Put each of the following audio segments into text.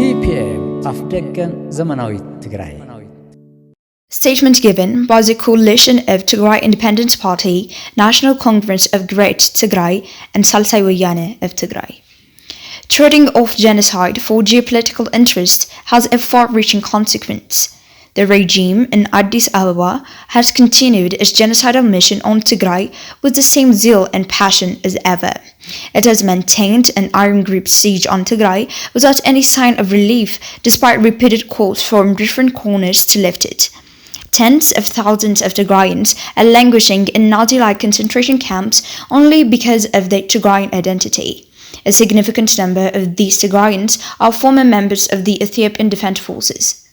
TPM Afdegan Zamanawit Tigray. Statement given by the coalition of Tigray Independence Party, National Congress of Great Tigray, and Salsai Wayane of Tigray. Trading off genocide for geopolitical interest has a far-reaching consequence. The regime in Addis Ababa has continued its genocidal mission on Tigray with the same zeal and passion as ever. It has maintained an iron grip siege on Tigray without any sign of relief, despite repeated calls from different corners to lift it. Tens of thousands of Tigrayans are languishing in Nazi-like concentration camps only because of their Tigrayan identity. A significant number of these Tigrayans are former members of the Ethiopian Defense Forces.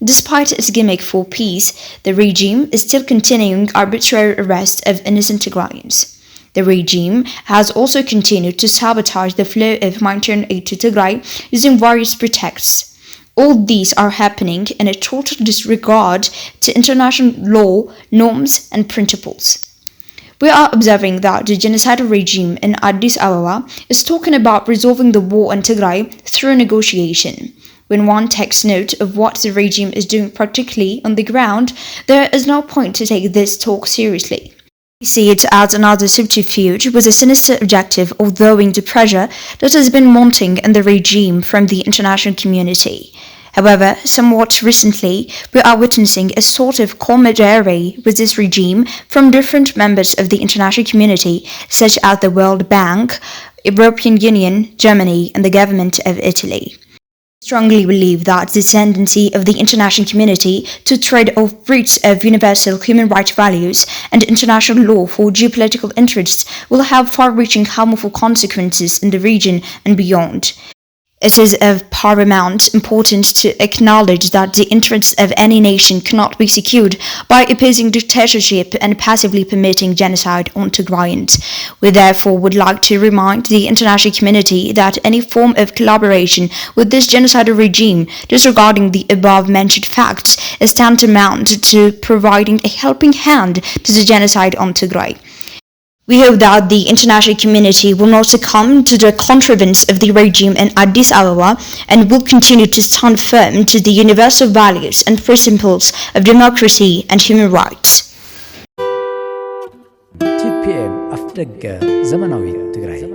Despite its gimmick for peace, the regime is still continuing arbitrary arrest of innocent Tigrayans. The regime has also continued to sabotage the flow of humanitarian aid to Tigray using various pretexts. All these are happening in a total disregard to international law, norms, and principles. We are observing that the genocidal regime in Addis Ababa is talking about resolving the war in Tigray through negotiation. When one takes note of what the regime is doing practically on the ground, there is no point to take this talk seriously. We see it as another subterfuge with a sinister objective of lowering the pressure that has been mounting in the regime from the international community. However, somewhat recently, we are witnessing a sort of camaraderie with this regime from different members of the international community, such as the World Bank, European Union, Germany, and the government of Italy. I strongly believe that the tendency of the international community to trade off breach of universal human rights values and international law for geopolitical interests will have far-reaching harmful consequences in the region and beyond. It is of paramount importance to acknowledge that the interests of any nation cannot be secured by opposing dictatorship and passively permitting genocide on Tigrayans. We therefore would like to remind the international community that any form of collaboration with this genocidal regime, disregarding the above-mentioned facts, is tantamount to providing a helping hand to the genocide on Tigray. We hope that the international community will not succumb to the connivance of the regime in Addis Ababa and will continue to stand firm to the universal values and principles of democracy and human rights. TPM Afdegan Zamanawit Tigray.